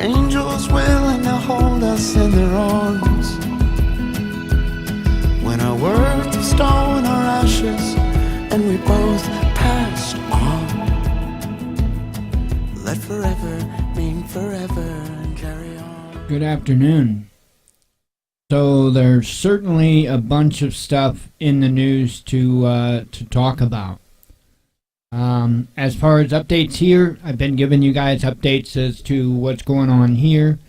angels willing to hold us in their arms. When our worth of stone or ashes, and we both passed on. Let forever mean forever and carry on. Good afternoon. So there's certainly a bunch of stuff in the news to talk about. As far as updates here, I've been giving you guys updates as to what's going on here.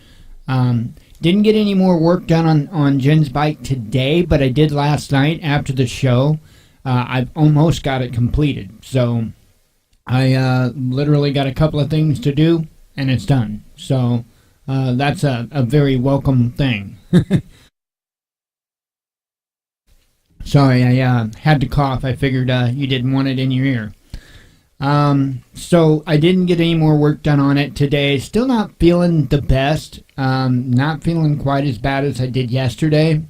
Didn't get any more work done on Jen's bike today, but I did last night after the show. I've almost got it completed. So I literally got a couple of things to do, and it's done. So that's a very welcome thing. Sorry, I had to cough. I figured you didn't want it in your ear. So I didn't get any more work done on it today. Still not feeling the best. Not feeling quite as bad as I did yesterday.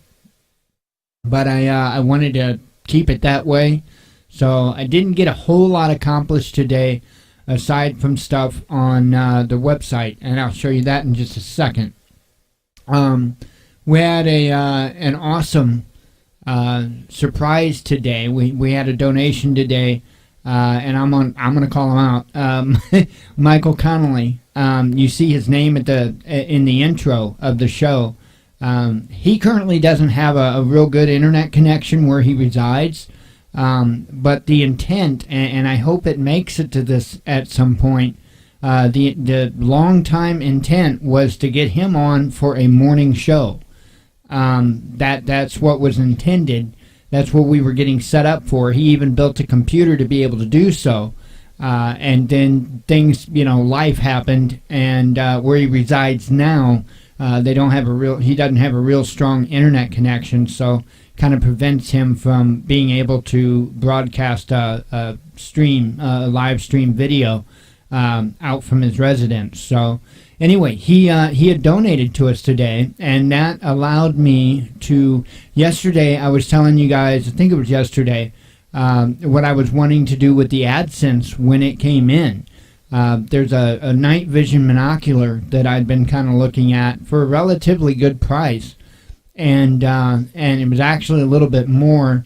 But I wanted to keep it that way. So I didn't get a whole lot accomplished today, aside from stuff on the website. And I'll show you that in just a second. We had an awesome surprise today. We had a donation today, and I'm gonna call him out. Michael Connolly. You see his name in the intro of the show. He currently doesn't have a real good internet connection where he resides, but the intent, and I hope it makes it to this at some point. The long time intent was to get him on for a morning show. That's what was intended. That's what we were getting set up for. He even built a computer to be able to do so. And then things, life happened, and where he resides now, he doesn't have a real strong internet connection, so kind of prevents him from being able to broadcast a live stream video out from his residence. So anyway, he had donated to us today, and that allowed me to. Yesterday, I was telling you guys, I think it was yesterday, what I was wanting to do with the AdSense when it came in. There's a night vision monocular that I'd been kind of looking at for a relatively good price, and it was actually a little bit more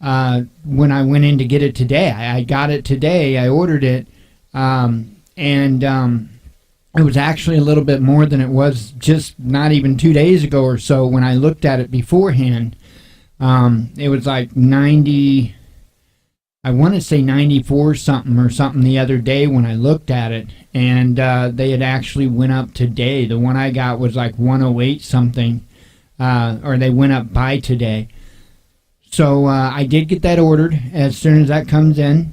when I went in to get it today. I got it today. I ordered it, it was actually a little bit more than it was just not even 2 days ago or so when I looked at it beforehand. It was like 90, I want to say 94 something the other day when I looked at it, and they had actually went up today. The one I got was like 108 something, or they went up by today. So I did get that ordered as soon as that comes in.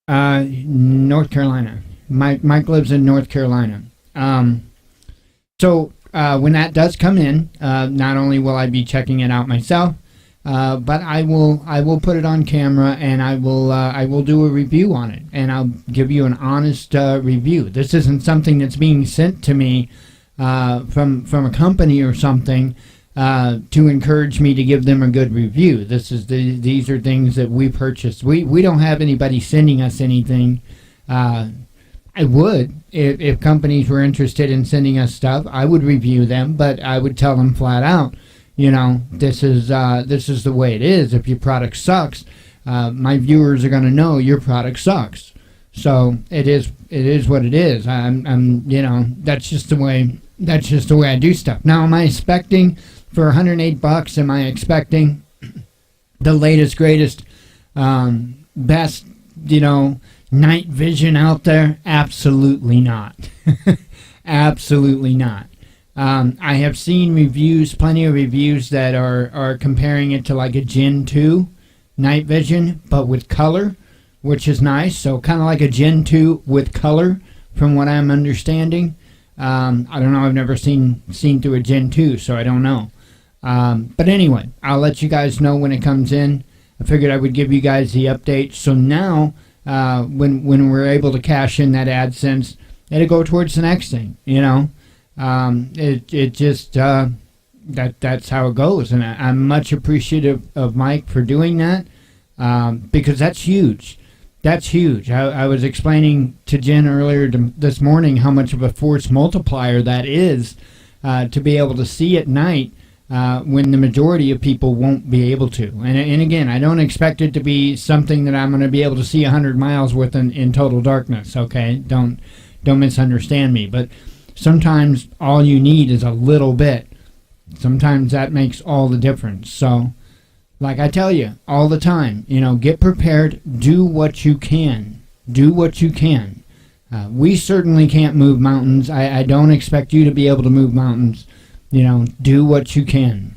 North Carolina. Mike lives in North Carolina. So when that does come in, not only will I be checking it out myself, but I will put it on camera, and I will do a review on it, and I'll give you an honest review. This isn't something that's being sent to me from a company or something to encourage me to give them a good review. These are things that we purchased. We don't have anybody sending us anything. I would, if companies were interested in sending us stuff, I would review them, but I would tell them flat out, this is the way it is. If your product sucks, my viewers are going to know your product sucks. So it is what it is. That's just the way I do stuff. Now, am I expecting for $108? Am I expecting the latest, greatest, best, night vision out there? Absolutely not. Absolutely not. I have seen reviews, plenty of reviews that are comparing it to like a Gen 2 night vision, but with color, which is nice. So kind of like a Gen 2 with color, from what I'm understanding. I don't know. I've never seen through a Gen 2, so I don't know. But anyway, I'll let you guys know when it comes in. I figured I would give you guys the update. So now, when we're able to cash in that AdSense, it'll go towards the next thing. It just that's how it goes, and I'm much appreciative of Mike for doing that, because that's huge. That's huge. I was explaining to Jen earlier this morning how much of a force multiplier that is to be able to see at night when the majority of people won't be able to. And again, I don't expect it to be something that I'm going to be able to see 100 miles with in total darkness, okay? Don't misunderstand me. But sometimes all you need is a little bit. Sometimes that makes all the difference. So, like I tell you all the time, get prepared, do what you can. Do what you can. We certainly can't move mountains. I don't expect you to be able to move mountains. Do what you can.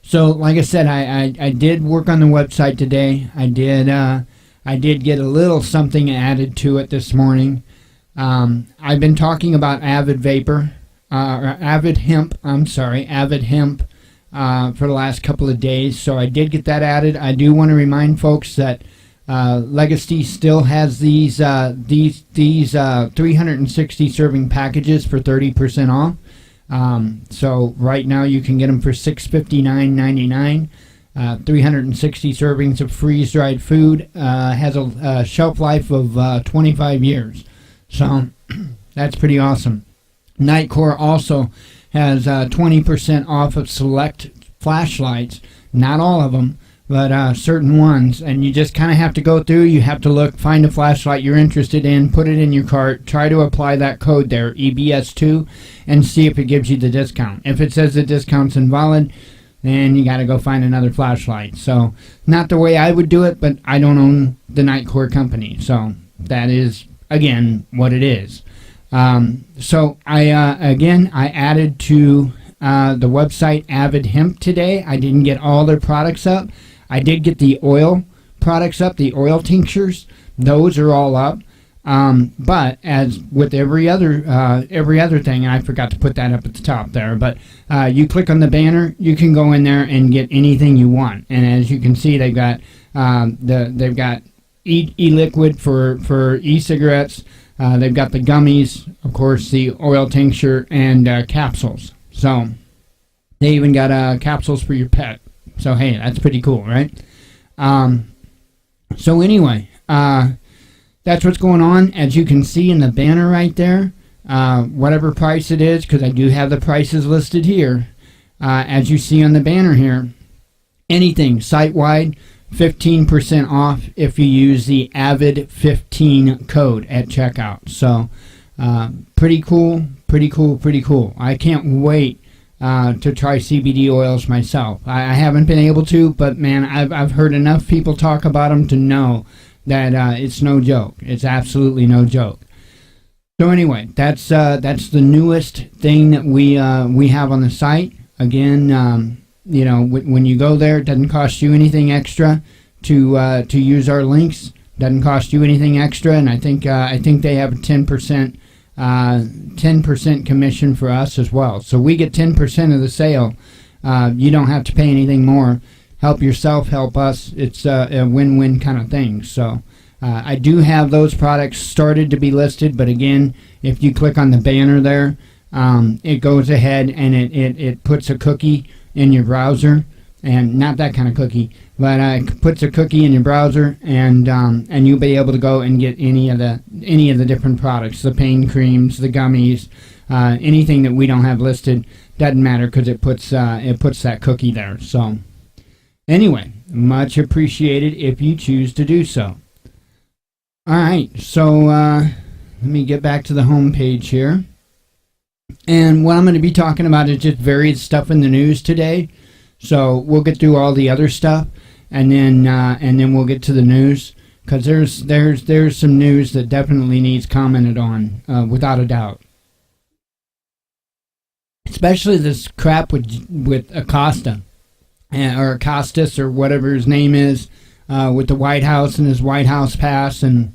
So, like I said, I did work on the website today. I did get a little something added to it this morning. I've been talking about Avid Vapor, or Avid Hemp. Avid Hemp for the last couple of days. So I did get that added. I do want to remind folks that Legacy still has these 360 serving packages for 30% off. So right now you can get them for $659.99. 360 servings of freeze-dried food, has a shelf life of 25 years. So that's pretty awesome. Nitecore also has 20% off of select flashlights. Not all of them, but certain ones. And you just kind of have to go through. You have to look, find a flashlight you're interested in, put it in your cart, try to apply that code there, EBS2, and see if it gives you the discount. If it says the discount's invalid, then you got to go find another flashlight. So not the way I would do it, but I don't own the Nitecore company. So that is, again, what it is. So I added to the website Avid Hemp today. I didn't get all their products up. I did get the oil products up, the oil tinctures. Those are all up. But as with every other thing, and I forgot to put that up at the top there, but you click on the banner, you can go in there and get anything you want. And as you can see, they've got e-liquid for e-cigarettes. They've got the gummies, of course, the oil tincture, and capsules. So they even got capsules for your pet. So hey, that's pretty cool, right? So anyway, that's what's going on. As you can see in the banner right there, whatever price it is, because I do have the prices listed here. As you see on the banner here, anything site-wide, 15% off if you use the Avid 15 code at checkout. So pretty cool. I can't wait to try CBD oils myself. I haven't been able to, but man, I've heard enough people talk about them to know that it's no joke. It's absolutely no joke. So anyway, that's the newest thing that we have on the site. Again, when you go there, it doesn't cost you anything extra to use our links. Doesn't cost you anything extra, and I think they have a 10% commission for us as well. So we get 10% of the sale. You don't have to pay anything more. Help yourself, help us. It's a win-win kind of thing. So I do have those products started to be listed, but again, if you click on the banner there, it goes ahead and it puts a cookie in your browser, and not that kind of cookie, but it puts a cookie in your browser, and you'll be able to go and get any of the different products, the pain creams, the gummies, anything that we don't have listed. Doesn't matter because it puts that cookie there. So anyway, much appreciated if you choose to do so. All right, so let me get back to the home page here. And what I'm going to be talking about is just various stuff in the news today. So we'll get through all the other stuff, and then we'll get to the news, because there's some news that definitely needs commented on, without a doubt. Especially this crap with Acosta, or Acostas, or whatever his name is, with the White House and his White House pass and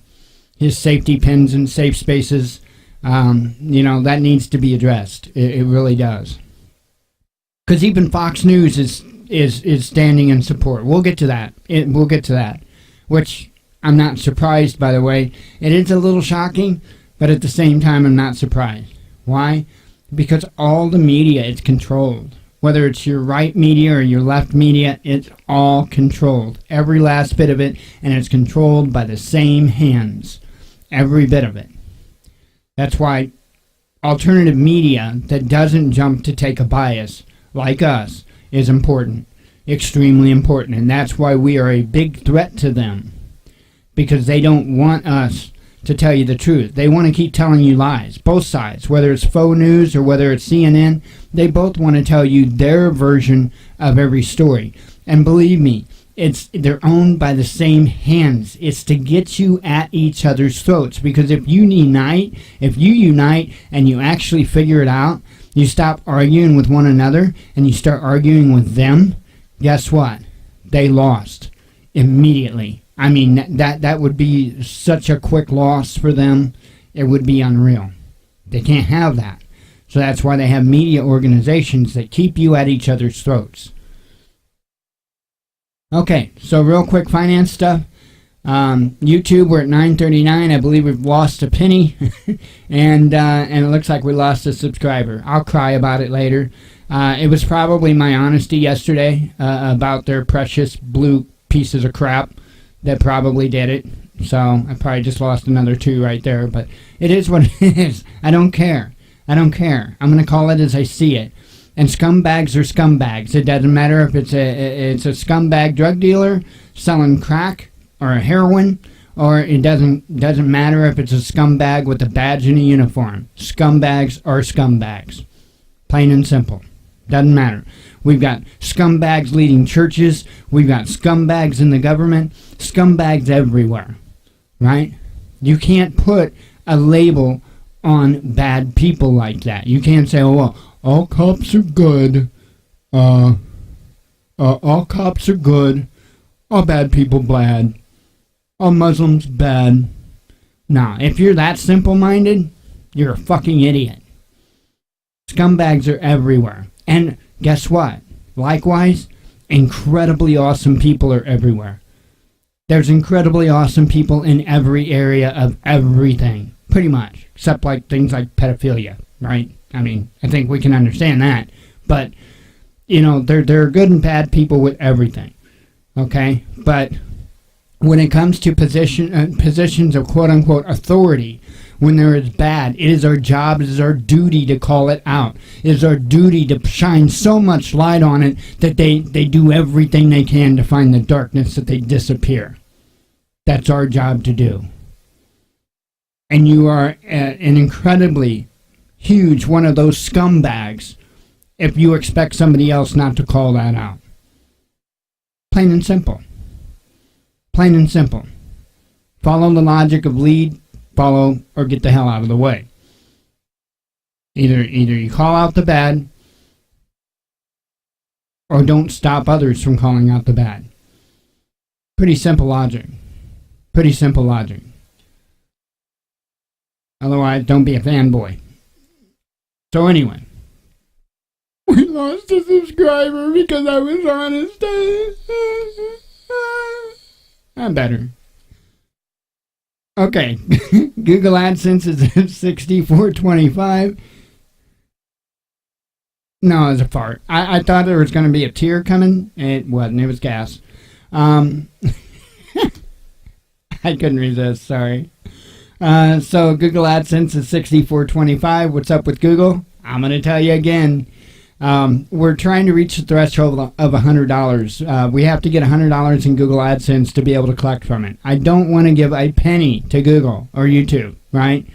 his safety pins and safe spaces. That needs to be addressed. It really does. Because even Fox News is standing in support. We'll get to that. We'll get to that. Which I'm not surprised, by the way. It is a little shocking, but at the same time, I'm not surprised. Why? Because all the media is controlled. whether it's your right media or your left media, it's all controlled. Every last bit of it, and it's controlled by the same hands. Every bit of it. That's why alternative media that doesn't jump to take a bias, like us, is important. Extremely important. And that's why we are a big threat to them. Because they don't want us to tell you the truth. They want to keep telling you lies. Both sides, whether it's faux news or whether it's CNN, they both want to tell you their version of every story. And believe me, they're owned by the same hands. It's to get you at each other's throats. Because if you unite and you actually figure it out, you stop arguing with one another and you start arguing with them, guess what? They lost immediately. I mean, that would be such a quick loss for them. It would be unreal. They can't have that. So that's why they have media organizations that keep you at each other's throats. Okay, so real quick finance stuff. YouTube, we're at $9.39. I believe we've lost a penny. and it looks like we lost a subscriber. I'll cry about it later. It was probably my honesty yesterday about their precious blue pieces of crap that probably did it. So I probably just lost another 2 right there. But it is what it is. I don't care. I'm going to call it as I see it. And scumbags are scumbags. It doesn't matter if it's a scumbag drug dealer selling crack or a heroin, or it doesn't matter if it's a scumbag with a badge and a uniform. Scumbags are scumbags. Plain and simple. Doesn't matter. We've got scumbags leading churches. We've got scumbags in the government. Scumbags everywhere. Right? You can't put a label on bad people like that. You can't say, oh, well, all cops are good. All cops are good. All bad people bad. All Muslims bad. Nah, if you're that simple-minded, you're a fucking idiot. Scumbags are everywhere. And guess what? Likewise, incredibly awesome people are everywhere. There's incredibly awesome people in every area of everything. Pretty much. Except like things like pedophilia, right? I mean, I think we can understand that. But, there are good and bad people with everything. Okay? But when it comes to positions of quote-unquote authority, when there is bad, it is our job, it is our duty to call it out. It is our duty to shine so much light on it that they do everything they can to find the darkness, that they disappear. That's our job to do. And you are an incredibly huge one of those scumbags if you expect somebody else not to call that out. Plain and simple. Plain and simple. Follow the logic of lead, follow, or get the hell out of the way. Either you call out the bad, or don't stop others from calling out the bad. Pretty simple logic. Pretty simple logic. Otherwise, don't be a fanboy. So anyway, we lost a subscriber because I was honest. I'm better. Okay, Google AdSense is at $64.25. No, it was a fart. I thought there was going to be a tear coming. It wasn't. It was gas. I couldn't resist. Sorry. So Google AdSense is $64.25. What's up with Google? I'm going to tell you again. We're trying to reach the threshold of $100. We have to get $100 in Google AdSense to be able to collect from it. I don't want to give a penny to Google or YouTube, right?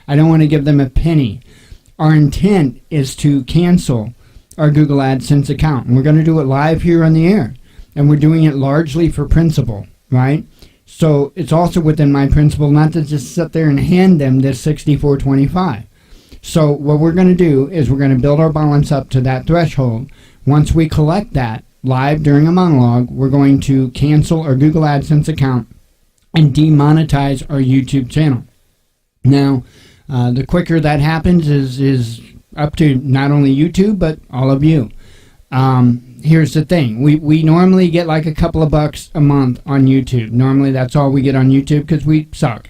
I don't want to give them a penny. Our intent is to cancel our Google AdSense account, and we're going to do it live here on the air. And we're doing it largely for principle, right? So it's also within my principle not to just sit there and hand them this $64.25. So what we're going to do is we're going to build our balance up to that threshold. Once we collect that live during a monologue, we're going to cancel our Google AdSense account and demonetize our YouTube channel. Now, the quicker that happens is up to not only YouTube, but all of you. Here's the thing. We normally get like a couple of bucks a month on YouTube. Normally that's all we get on YouTube because we suck.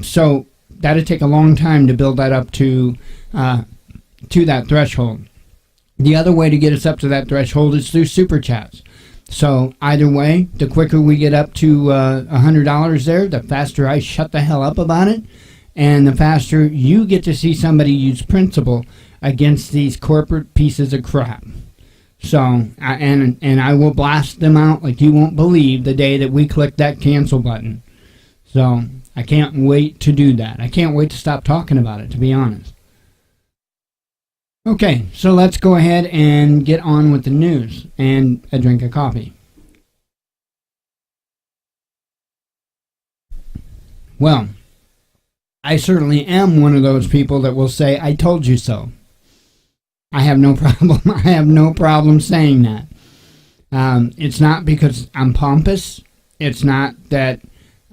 So that'd take a long time to build that up to that threshold. The other way to get us up to that threshold is through super chats. So either way, the quicker we get up to $100 there, the faster I shut the hell up about it, and the faster you get to see somebody use principle against these corporate pieces of crap. So, and I will blast them out like you won't believe the day that we click that cancel button. So I can't wait to do that. I can't wait to stop talking about it, to be honest. Okay, so let's go ahead and get on with the news and a drink of coffee. Well, I certainly am one of those people that will say, I told you so. I have no problem. I have no problem saying that. It's not because I'm pompous. It's not that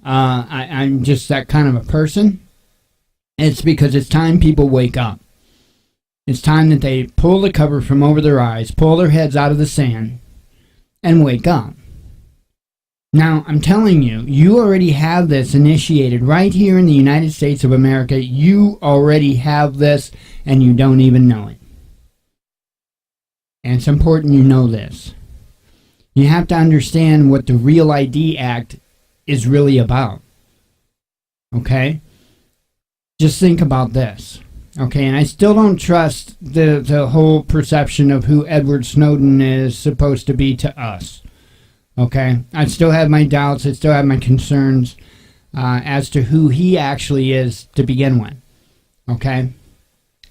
I'm just that kind of a person. It's because it's time people wake up. It's time that they pull the cover from over their eyes, pull their heads out of the sand, and wake up. Now, I'm telling you, you already have this initiated right here in the United States of America. You already have this, and you don't even know it. And it's important you know this. You have to understand what the Real ID Act is really about. Okay? Just think about this. Okay, and I still don't trust the whole perception of who Edward Snowden is supposed to be to us. Okay? I still have my doubts. I still have my concerns as to who he actually is to begin with. Okay?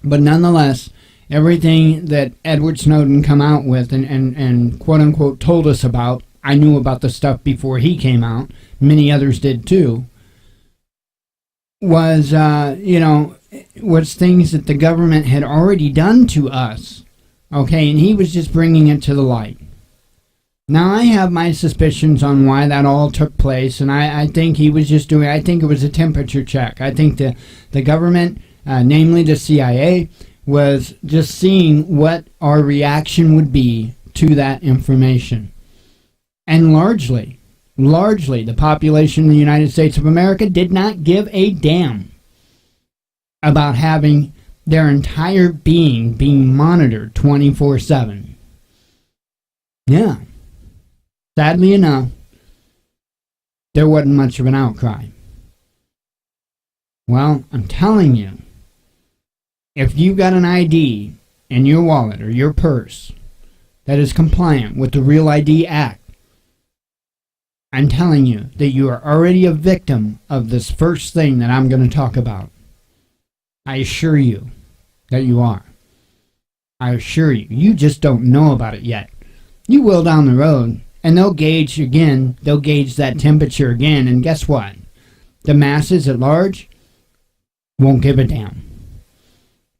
But nonetheless, everything that Edward Snowden come out with and quote-unquote told us about, I knew about the stuff before he came out. Many others did too. Was, was things that the government had already done to us. Okay, and he was just bringing it to the light. Now, I have my suspicions on why that all took place, and I think he was just doing, I think it was a temperature check. I think the government, namely the CIA, was just seeing what our reaction would be to that information. And largely, the population of the United States of America did not give a damn about having their entire being monitored 24/7. Yeah. Sadly enough, there wasn't much of an outcry. Well, I'm telling you, if you've got an ID in your wallet or your purse that is compliant with the Real ID Act, I'm telling you that you are already a victim of this first thing that I'm going to talk about. I assure you that you are. I assure you. You just don't know about it yet. You will down the road, and they'll gauge that temperature again, and guess what? The masses at large won't give a damn.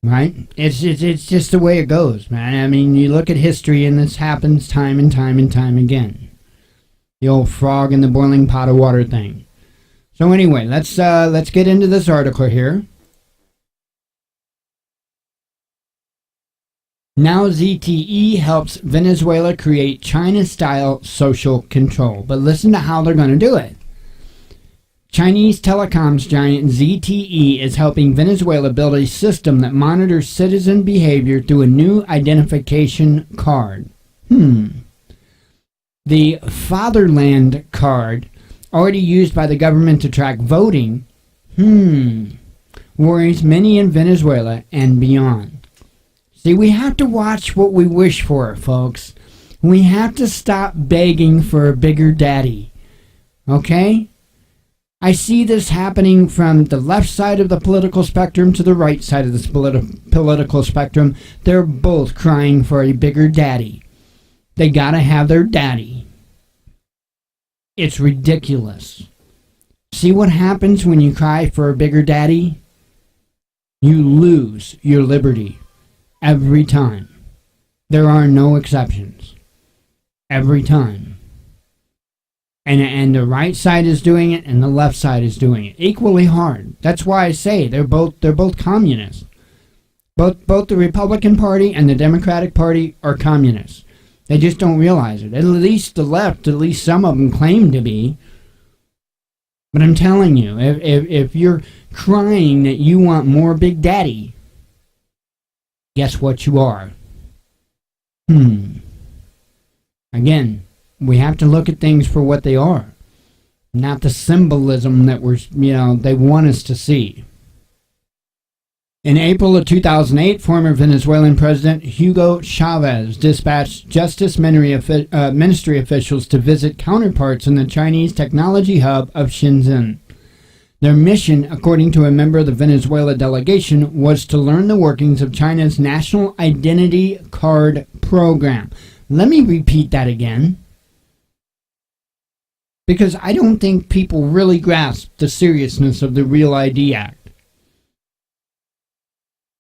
Right? It's just the way it goes, man. I mean, you look at history, and this happens time and time and time again. The old frog in the boiling pot of water thing. So anyway, let's get into this article here. Now ZTE helps Venezuela create China-style social control. But listen to how they're going to do it. Chinese telecoms giant ZTE is helping Venezuela build a system that monitors citizen behavior through a new identification card. The Fatherland card, already used by the government to track voting, worries many in Venezuela and beyond. See, we have to watch what we wish for, folks. We have to stop begging for a bigger daddy. Okay? I see this happening from the left side of the political spectrum to the right side of the political spectrum. They're both crying for a bigger daddy. They gotta have their daddy. It's ridiculous. See what happens when you cry for a bigger daddy? You lose your liberty. Every time. There are no exceptions. Every time. And the right side is doing it and the left side is doing it equally hard. That's why I say they're both communists. Both the Republican Party and the Democratic Party are communists. They just don't realize it. At least the left, at least some of them claim to be. But I'm telling you, if you're crying that you want more Big Daddy, guess what you are? Again, we have to look at things for what they are, not the symbolism that they want us to see. In April of 2008, former Venezuelan President Hugo Chavez dispatched Justice Ministry officials to visit counterparts in the Chinese technology hub of Shenzhen. Their mission, according to a member of the Venezuela delegation, was to learn the workings of China's National Identity Card program. Let me repeat that again, because I don't think people really grasp the seriousness of the Real ID Act.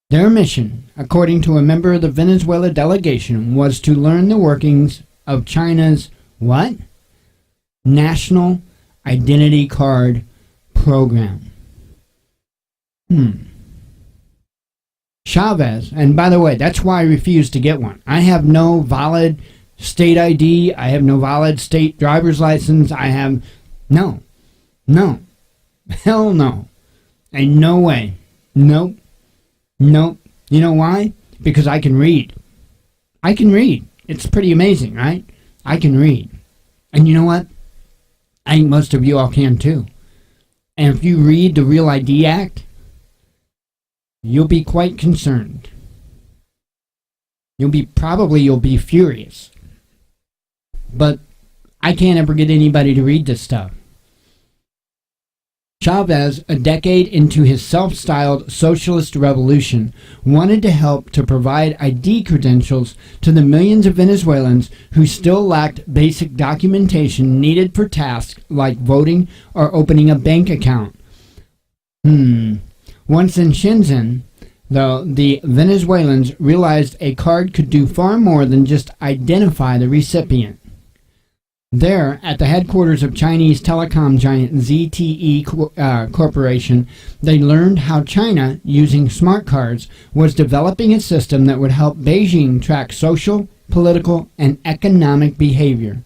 Their mission, according to a member of the Venezuela delegation, was to learn the workings of China's what? National Identity Card program. Chavez, and by the way, that's why I refuse to get one. I have no valid state ID. I have no valid state driver's license. I have no. Hell no. Ain't no way. Nope. You know why? Because I can read. It's pretty amazing, right? I can read. And you know what? I think most of you all can too. And if you read the Real ID Act, you'll be quite concerned. You'll be furious. But I can't ever get anybody to read this stuff. Chavez, a decade into his self-styled socialist revolution, wanted to help to provide ID credentials to the millions of Venezuelans who still lacked basic documentation needed for tasks like voting or opening a bank account. Once in Shenzhen, though, the Venezuelans realized a card could do far more than just identify the recipient. There, at the headquarters of Chinese telecom giant ZTE Corporation, they learned how China, using smart cards, was developing a system that would help Beijing track social, political, and economic behavior.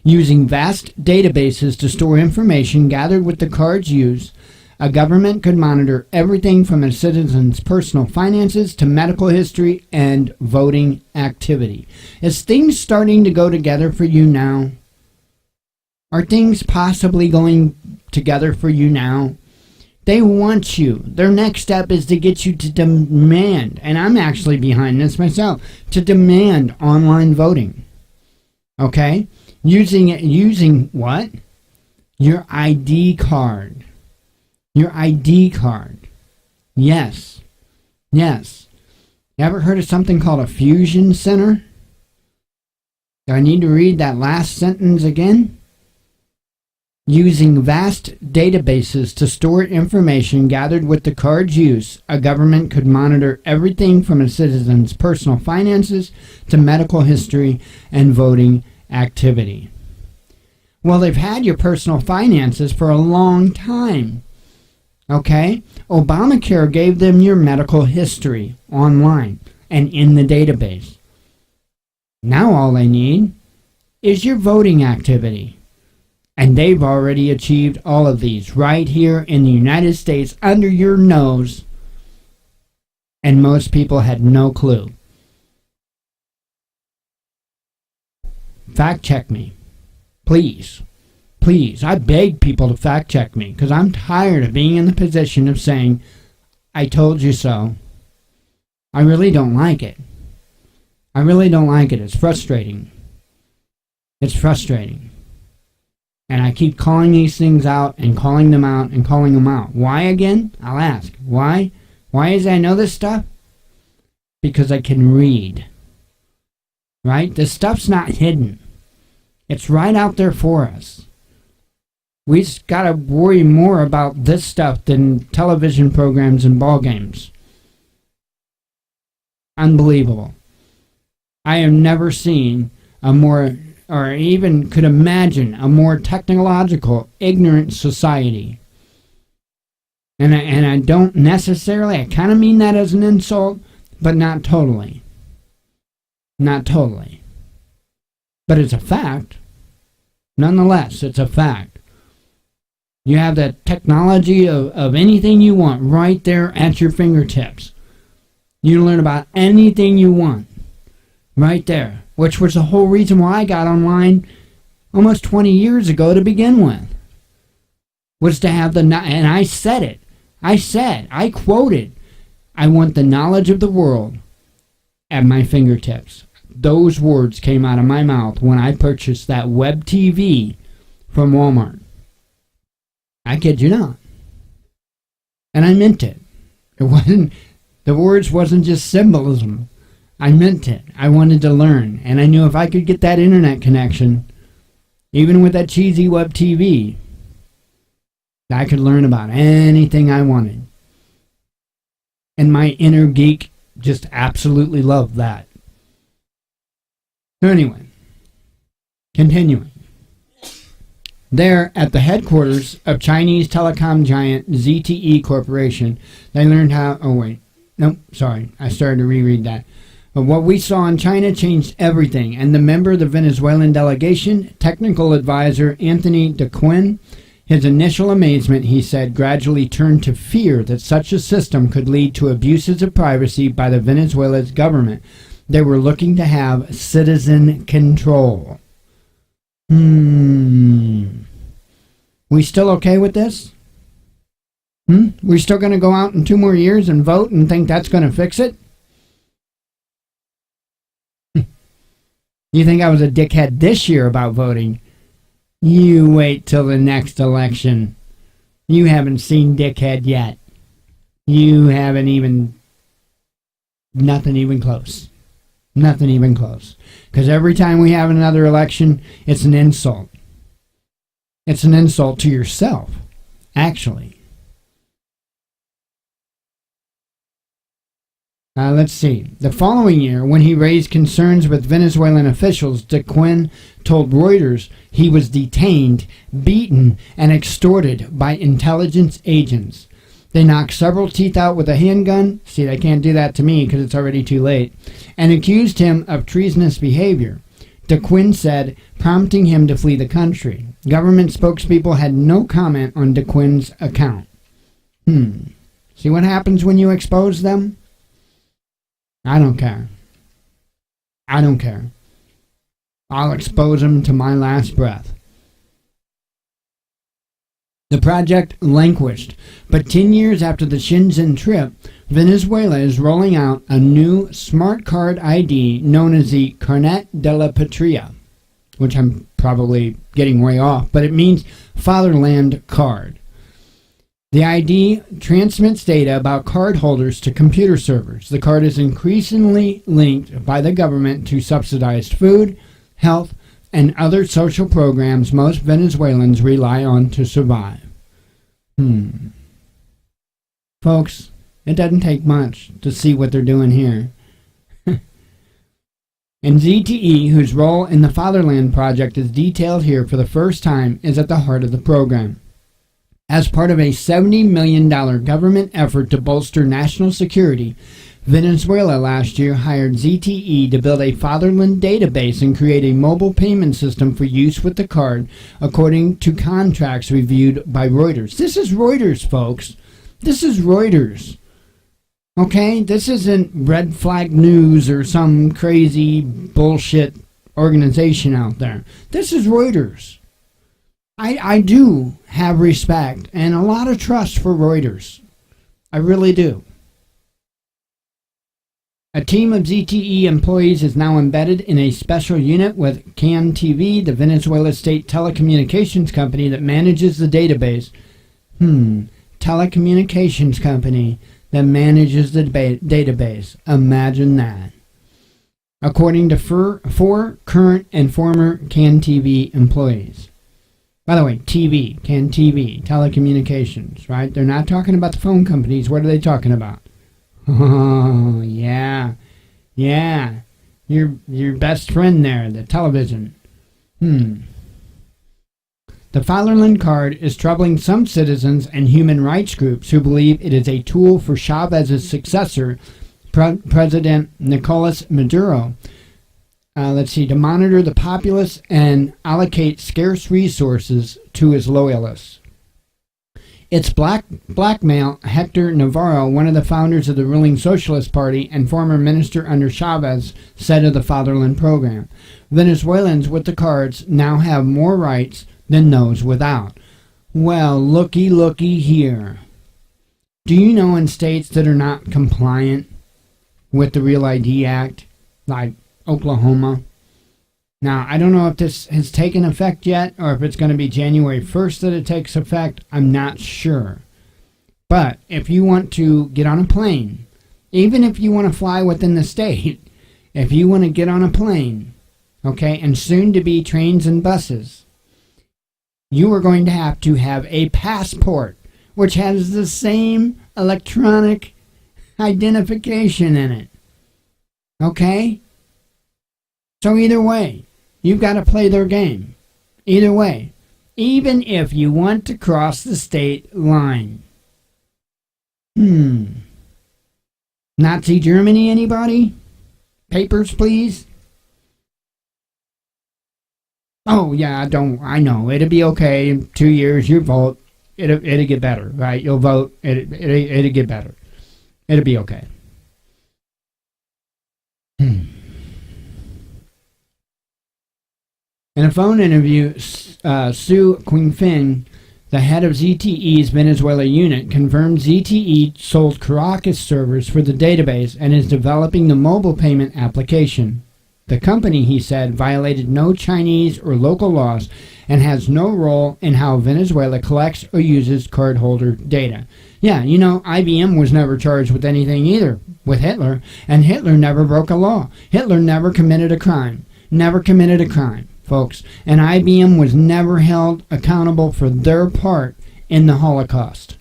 Using vast databases to store information gathered with the card's use, a government could monitor everything from a citizen's personal finances to medical history and voting activity. Is things starting to go together for you now? Are things possibly going together for you now? They want you. Their next step is to get you to demand, and I'm actually behind this myself, to demand online voting. Okay? Using what? Your ID card. Your ID card. Yes. You ever heard of something called a fusion center? Do I need to read that last sentence again? Using vast databases to store information gathered with the card's use, a government could monitor everything from a citizen's personal finances to medical history and voting activity. Well, they've had your personal finances for a long time. Okay? Obamacare gave them your medical history online and in the database. Now all they need is your voting activity. And they've already achieved all of these right here in the United States under your nose. And most people had no clue. Fact check me. Please. I beg people to fact check me because I'm tired of being in the position of saying, I told you so. I really don't like it. It's frustrating. And I keep calling these things out and calling them out and calling them out. Why again? I'll ask. Why? Why is I know this stuff? Because I can read. Right? This stuff's not hidden. It's right out there for us. We just got to worry more about this stuff than television programs and ball games. Unbelievable. I have never seen a more, or even could imagine, a more technological, ignorant society. And I don't necessarily, I kind of mean that as an insult, but not totally. Not totally. But it's a fact. Nonetheless, it's a fact. You have the technology of anything you want right there at your fingertips. You can learn about anything you want right there which was the whole reason why I got online almost 20 years ago to begin with, was to have and I said it. I quoted, I want the knowledge of the world at my fingertips. Those words came out of my mouth when I purchased that web TV from Walmart. I kid you not. And I meant it. The words wasn't just symbolism. I meant it. I wanted to learn. And I knew if I could get that internet connection, even with that cheesy web TV, I could learn about anything I wanted. And my inner geek just absolutely loved that. So anyway, continuing. There, at the headquarters of Chinese telecom giant ZTE Corporation, they learned how... Oh, wait. Nope, sorry. I started to reread that. But what we saw in China changed everything, and the member of the Venezuelan delegation, technical advisor Anthony DeQuinn, his initial amazement, he said, gradually turned to fear that such a system could lead to abuses of privacy by the Venezuela's government. They were looking to have citizen control. We still okay with this? We're still going to go out in 2 more years and vote and think that's going to fix it? You think I was a dickhead this year about voting? You wait till the next election. You haven't seen dickhead yet. You haven't even... Nothing even close. Nothing even close. Because every time we have another election, it's an insult. It's an insult to yourself, actually. Let's see. The following year, when he raised concerns with Venezuelan officials, DeQuinn told Reuters he was detained, beaten, and extorted by intelligence agents. They knocked several teeth out with a handgun. See, they can't do that to me because it's already too late. And accused him of treasonous behavior. DeQuinn said, prompting him to flee the country. Government spokespeople had no comment on DeQuinn's account. See what happens when you expose them? I don't care. I don't care. I'll expose them to my last breath. The project languished, but 10 years after the Shenzhen trip, Venezuela is rolling out a new smart card ID known as the Carnet de la Patria, which I'm probably getting way off, but it means Fatherland Card. The ID transmits data about cardholders to computer servers. The card is increasingly linked by the government to subsidized food, health, and other social programs most Venezuelans rely on to survive. Folks, it doesn't take much to see what they're doing here. And ZTE, whose role in the Fatherland Project is detailed here for the first time, is at the heart of the program. As part of a $70 million government effort to bolster national security, Venezuela last year hired ZTE to build a fatherland database and create a mobile payment system for use with the card, according to contracts reviewed by Reuters. This is Reuters, folks. This is Reuters. Okay? This isn't Red Flag News or some crazy bullshit organization out there. This is Reuters. I do have respect and a lot of trust for Reuters. I really do. A team of ZTE employees is now embedded in a special unit with CAN TV, the Venezuela state telecommunications company that manages the database. Telecommunications company that manages the database. Imagine that. According to 4 current and former CAN TV employees. By the way, TV, CAN TV, telecommunications, right? They're not talking about the phone companies. What are they talking about? Oh, yeah. Your best friend there, the television. The Fatherland Card is troubling some citizens and human rights groups who believe it is a tool for Chavez's successor, President Nicolas Maduro, to monitor the populace and allocate scarce resources to his loyalists. It's blackmail. Hector Navarro, one of the founders of the ruling Socialist Party and former minister under Chavez, said of the Fatherland program. Venezuelans with the cards now have more rights than those without. Well, looky here. Do you know in states that are not compliant with the Real ID Act, like Oklahoma? Now, I don't know if this has taken effect yet or if it's going to be January 1st that it takes effect. I'm not sure. But if you want to get on a plane, even if you want to fly within the state, if you want to get on a plane, okay, and soon to be trains and buses, you are going to have a passport, which has the same electronic identification in it. Okay? So either way, you've got to play their game. Either way. Even if you want to cross the state line. Nazi Germany, anybody? Papers, please? Oh, yeah, I know. It'll be okay. In 2 years, you vote. It'll get better, right? You'll vote. It'll get better. It'll be okay. In a phone interview, Sue Quinfin, the head of ZTE's Venezuela unit, confirmed ZTE sold Caracas servers for the database and is developing the mobile payment application. The company, he said, violated no Chinese or local laws and has no role in how Venezuela collects or uses cardholder data. Yeah, you know, IBM was never charged with anything either with Hitler, and Hitler never broke a law. Hitler never committed a crime. Never committed a crime, folks. And IBM was never held accountable for their part in the Holocaust.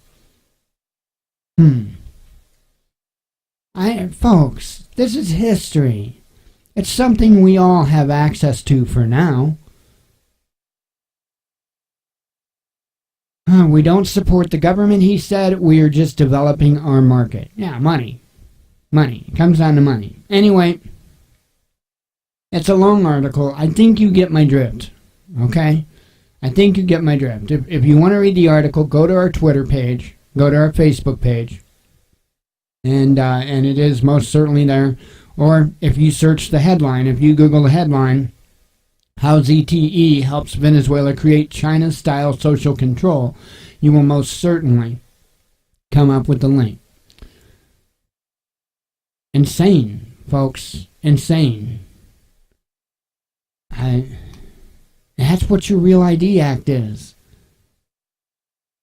Folks, this is history. It's something we all have access to for now. We don't support the government, he said. We are just developing our market. Yeah, money. Money. It comes down to money. Anyway, it's a long article. I think you get my drift. Okay? I think you get my drift. If you want to read the article, go to our Twitter page. Go to our Facebook page. And it is most certainly there. Or if you search the headline, if you Google the headline, How ZTE Helps Venezuela Create China-Style Social Control, you will most certainly come up with the link. Insane, folks. Insane. That's what your Real ID Act is.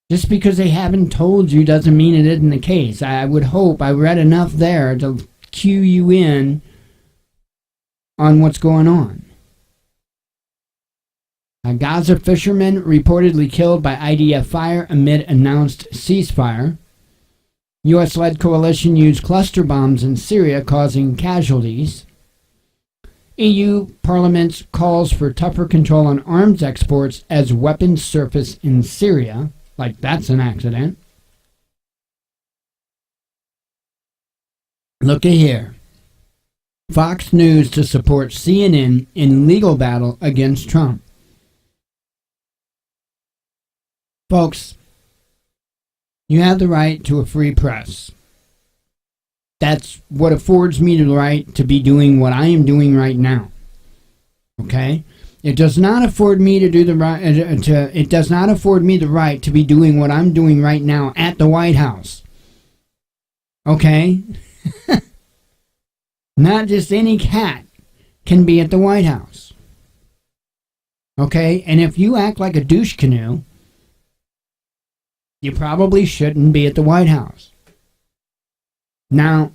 Just because they haven't told you doesn't mean it isn't the case. I would hope I read enough there to cue you in on what's going on. A Gaza fisherman reportedly killed by IDF fire amid announced ceasefire. U.S.-led coalition used cluster bombs in Syria, causing casualties. EU Parliament calls for tougher control on arms exports as weapons surface in Syria. Like that's an accident. Looky here. Fox News to support CNN in legal battle against Trump. Folks, you have the right to a free press. That's what affords me the right to be doing what I am doing right now. Okay? It does not afford me to do the right. It does not afford me the right to be doing what I'm doing right now at the White House. Okay? Not just any cat can be at the White House. Okay? And if you act like a douche canoe, you probably shouldn't be at the White House. Now,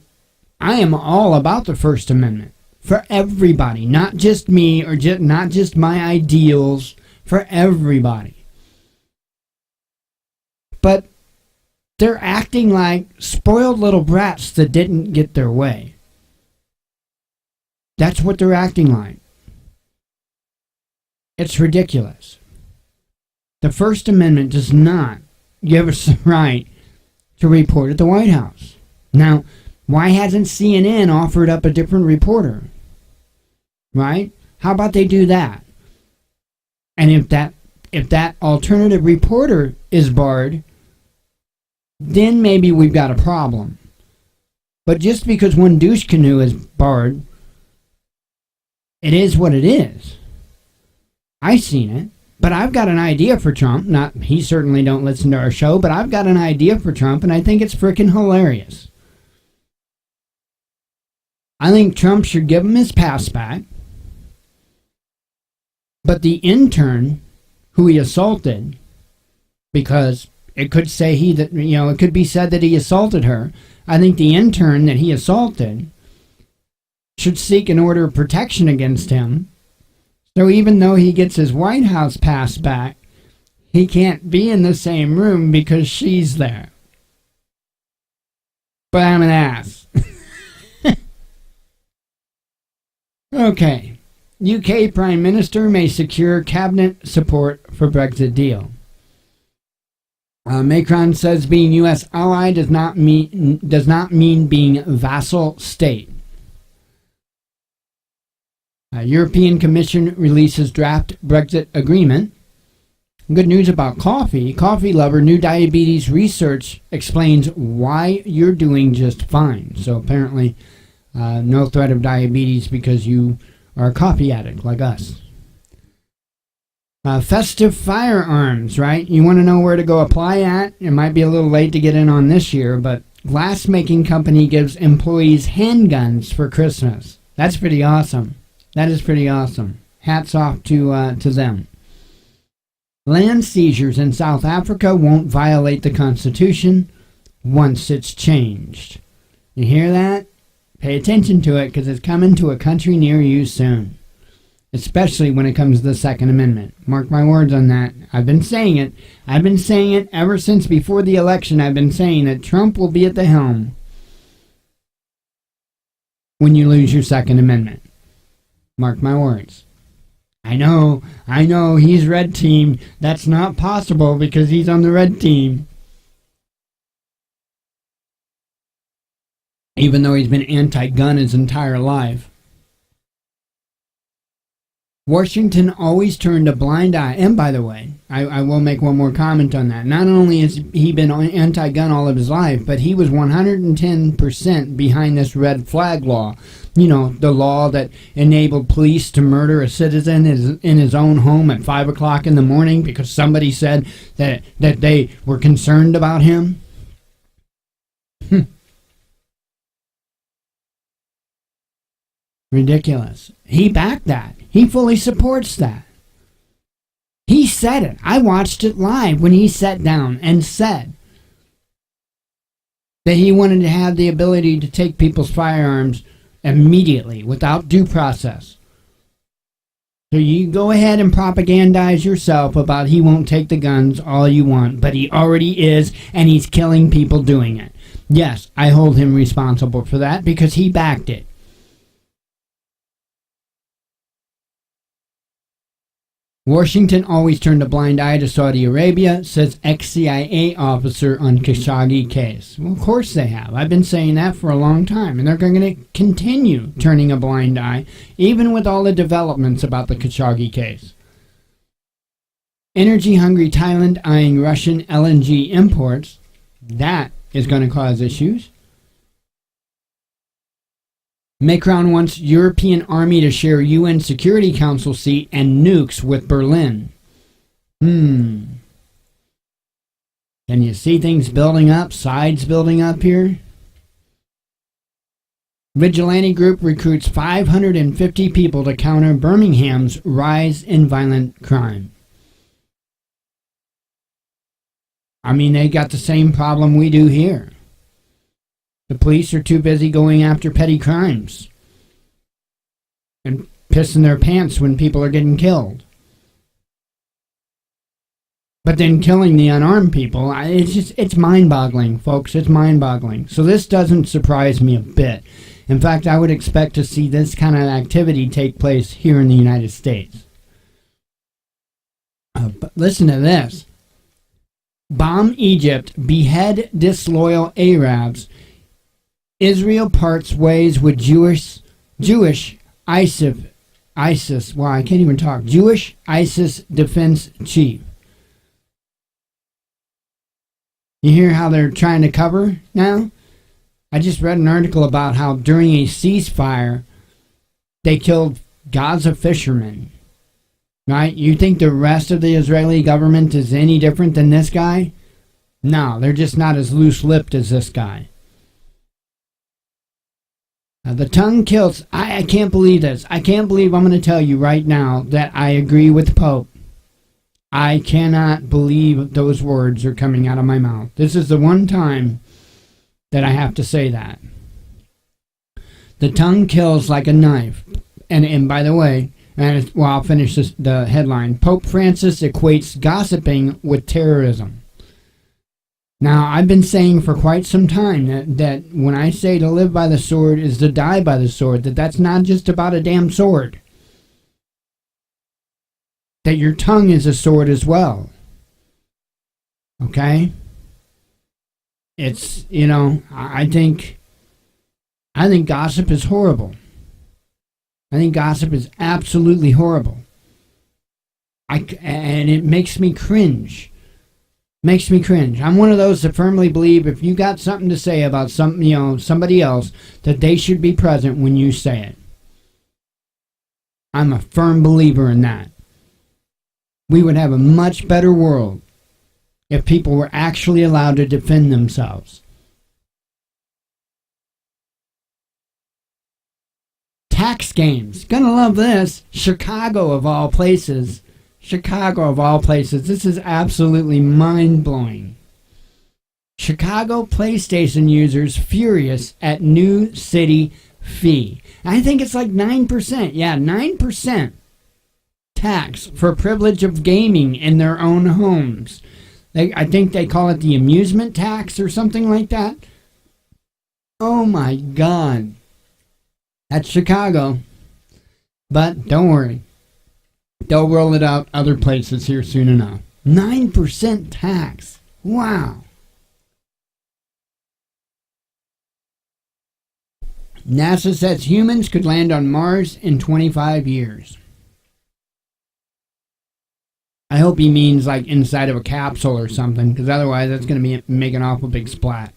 I am all about the First Amendment for everybody, not just me or not just my ideals, for everybody. But they're acting like spoiled little brats that didn't get their way. That's what they're acting like. It's ridiculous. The First Amendment does not give us the right to report at the White House. Now, why hasn't CNN offered up a different reporter? Right? How about they do that? And if that alternative reporter is barred, then maybe we've got a problem. But just because one douche canoe is barred, it is what it is. I seen it. But I've got an idea for Trump. He certainly don't listen to our show, but I've got an idea for Trump, and I think it's freaking hilarious. I think Trump should give him his pass back, but the intern who he assaulted, because it could say it could be said that he assaulted her. I think the intern that he assaulted should seek an order of protection against him. So even though he gets his White House pass back, he can't be in the same room because she's there. But I'm an ass. Okay. UK Prime Minister may secure cabinet support for Brexit deal. Macron says being U.S. ally does not mean being vassal state. European Commission releases draft Brexit agreement. Good news about coffee. Coffee lover, new diabetes research explains why you're doing just fine. So apparently, no threat of diabetes because you are a coffee addict like us. Festive firearms, right? You want to know where to go apply at? It might be a little late to get in on this year, but glass-making company gives employees handguns for Christmas. That's pretty awesome. That is pretty awesome. Hats off to them. Land seizures in South Africa won't violate the Constitution once it's changed. You hear that? Pay attention to it because it's coming to a country near you soon. Especially when it comes to the Second Amendment. Mark my words on that. I've been saying it. I've been saying it ever since before the election. I've been saying that Trump will be at the helm when you lose your Second Amendment. Mark my words. I know, he's red team. That's not possible because he's on the red team. Even though he's been anti-gun his entire life. Washington always turned a blind eye. And by the way, I will make one more comment on that. Not only has he been anti-gun all of his life, but he was 110% behind this red flag law. You know, the law that enabled police to murder a citizen in his own home at 5 o'clock in the morning because somebody said that they were concerned about him. Ridiculous. He backed that. He fully supports that. He said it. I watched it live when he sat down and said that he wanted to have the ability to take people's firearms immediately without due process. So you go ahead and propagandize yourself about he won't take the guns all you want, but he already is, and he's killing people doing it. Yes, I hold him responsible for that because he backed it. Washington always turned a blind eye to Saudi Arabia, says ex-CIA officer on Khashoggi case. Well, of course they have. I've been saying that for a long time, and they're going to continue turning a blind eye, even with all the developments about the Khashoggi case. Energy-hungry Thailand eyeing Russian LNG imports. That is going to cause issues. Macron wants European army to share UN Security Council seat and nukes with Berlin. Can you see things building up, sides building up here? Vigilante group recruits 550 people to counter Birmingham's rise in violent crime. I mean, they got the same problem we do here. The police are too busy going after petty crimes and pissing their pants when people are getting killed. But then killing the unarmed people, it's mind-boggling, folks. It's mind-boggling. So this doesn't surprise me a bit. In fact, I would expect to see this kind of activity take place here in the United States. But listen to this. Bomb Egypt, behead disloyal Arabs. Israel parts ways with Jewish ISIS. Wow, I can't even talk. Jewish ISIS defense chief. You hear how they're trying to cover now? I just read an article about how during a ceasefire, they killed Gaza fishermen. Right? You think the rest of the Israeli government is any different than this guy? No, they're just not as loose-lipped as this guy. The tongue kills. I can't believe this. I can't believe I'm going to tell you right now that I agree with the Pope. I cannot believe those words are coming out of my mouth. This is the one time that I have to say that. The tongue kills like a knife. And by the way, I'll finish the headline. Pope Francis equates gossiping with terrorism. Now, I've been saying for quite some time that when I say to live by the sword is to die by the sword, that's not just about a damn sword. That your tongue is a sword as well. Okay? It's, I think gossip is horrible. I think gossip is absolutely horrible. And it makes me cringe. Makes me cringe. I'm one of those that firmly believe if you got something to say about somebody else, that they should be present when you say it. I'm a firm believer in that. We would have a much better world if people were actually allowed to defend themselves. Tax games. Gonna love this. Chicago of all places. This is absolutely mind-blowing. Chicago PlayStation users furious at new city fee. I think it's like 9%. Yeah, 9% tax for privilege of gaming in their own homes. I think they call it the amusement tax or something like that. Oh my God. That's Chicago. But don't worry. They'll roll it out other places here soon enough. 9% tax. Wow. NASA says humans could land on Mars in 25 years. I hope he means like inside of a capsule or something, because otherwise that's going to make an awful big splat.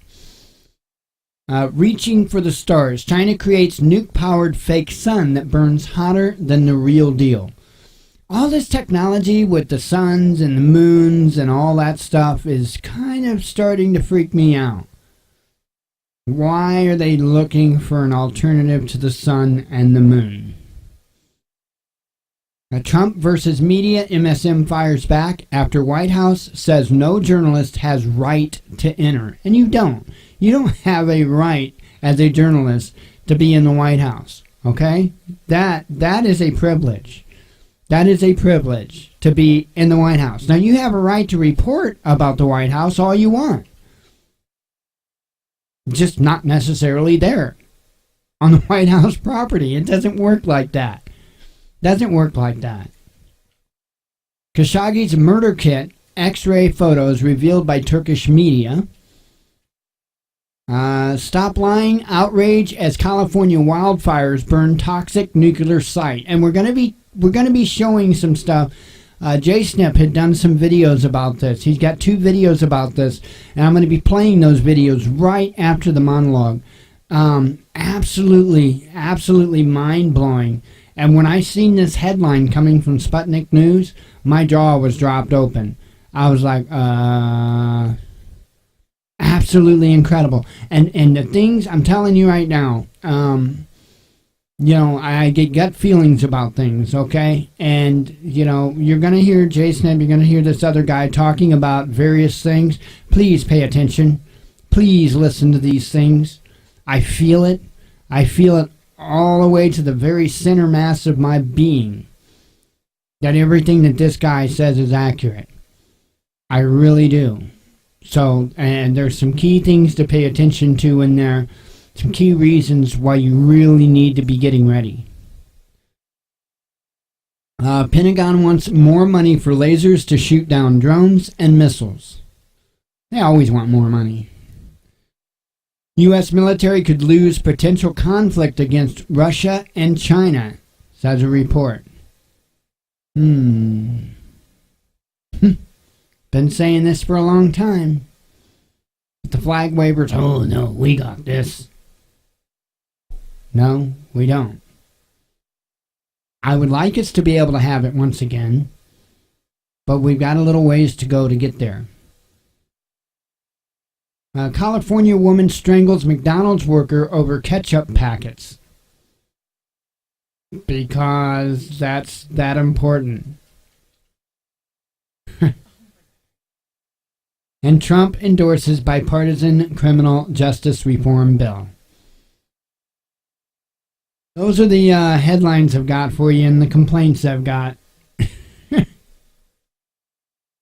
Reaching for the stars. China creates nuke-powered fake sun that burns hotter than the real deal. All this technology with the suns and the moons and all that stuff is kind of starting to freak me out. Why are they looking for an alternative to the sun and the moon? Trump versus media, MSM fires back after White House says no journalist has right to enter. And you don't. You don't have a right as a journalist to be in the White House. Okay? That is a privilege. That is a privilege to be in the White House. Now, you have a right to report about the White House all you want. Just not necessarily there on the White House property. It doesn't work like that. Khashoggi's murder kit, X-ray photos revealed by Turkish media. Stop lying, outrage as California wildfires burn toxic nuclear site. And we're going to be showing some stuff. Jay Snip had done some videos about this. He's got 2 videos about this, and I'm going to be playing those videos right after the monologue. Absolutely mind-blowing. And when I seen this headline coming from Sputnik News, my jaw was dropped open. I was like, absolutely incredible. And the things I'm telling you right now, I get gut feelings about things, okay? And, you're going to hear Jason, you're going to hear this other guy talking about various things. Please pay attention. Please listen to these things. I feel it. I feel it all the way to the very center mass of my being, that everything that this guy says is accurate. I really do. So, and there's some key things to pay attention to in there. Some key reasons why you really need to be getting ready. Pentagon wants more money for lasers to shoot down drones and missiles. They always want more money. U.S. military could lose potential conflict against Russia and China, says a report. Been saying this for a long time. The flag wavers, oh no, we got this. No, we don't. I would like us to be able to have it once again, but we've got a little ways to go to get there. A California woman strangles McDonald's worker over ketchup packets. Because that's that important. And Trump endorses bipartisan criminal justice reform bill. Those are the headlines I've got for you and the complaints I've got.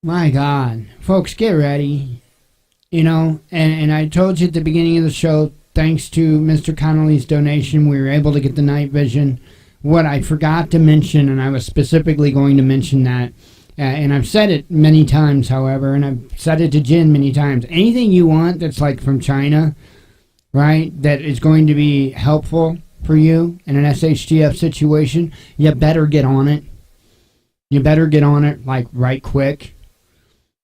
My God. Folks, get ready. You know, and I told you at the beginning of the show, thanks to Mr. Connolly's donation, we were able to get the night vision. What I forgot to mention, and I was specifically going to mention that, and I've said it many times, however, and I've said it to Jen many times, anything you want that's like from China, right, that is going to be helpful for you in an SHTF situation, you better get on it. You better get on it, like, right quick.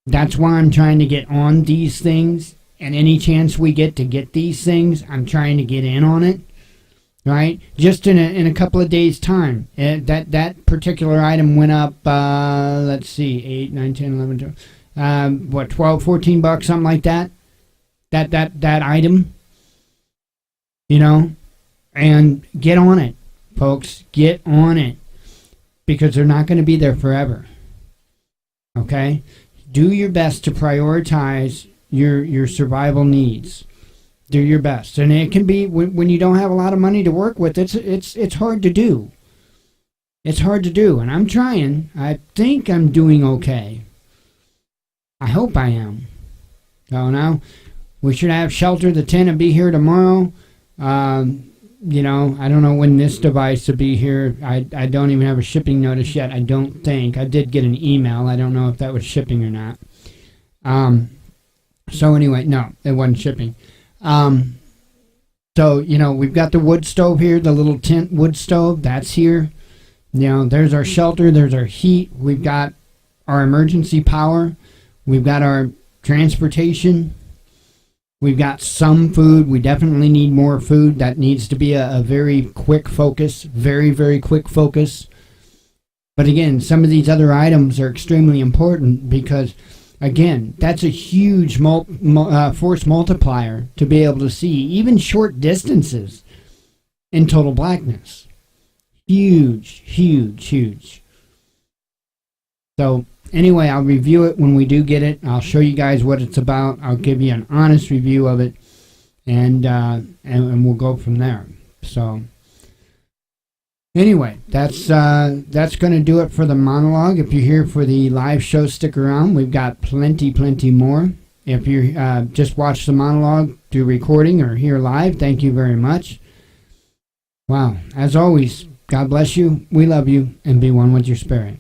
That's why I'm trying to get on these things, and any chance we get to get these things, I'm trying to get in on it, right? Just in a couple of days' time. That particular item went up, let's see, 8, 9, 10, 11, 12, 12, 14 bucks, something like that. That item, you know, and get on it, folks. Get on it, because they're not going to be there forever, okay? Do your best to prioritize your survival needs. Do your best. And it can be, when you don't have a lot of money to work with, it's hard to do. It's hard to do, and I'm trying. I think I'm doing okay. I hope I am. So now, we should have shelter the tent and be here tomorrow. You know, I don't know when this device will be here. I don't even have a shipping notice yet, I don't think. I did get an email. I don't know if that was shipping or not. So anyway, no, it wasn't shipping. So, you know, we've got the wood stove here, the little tent wood stove. That's here. You know, there's our shelter. There's our heat. We've got our emergency power. We've got our transportation. We've got some food. We definitely need more food. That needs to be a very quick focus. Very, very quick focus. But again, some of these other items are extremely important because, again, that's a huge force multiplier to be able to see even short distances in total blackness. Huge, huge, huge. So anyway, I'll review it when we do get it. I'll show you guys what it's about. I'll give you an honest review of it, and we'll go from there. So anyway, that's going to do it for the monologue. If you're here for the live show, stick around. We've got plenty more. If you just watch the monologue, do recording, or hear live, thank you very much. Wow. As always, God bless you. We love you, and be one with your spirit.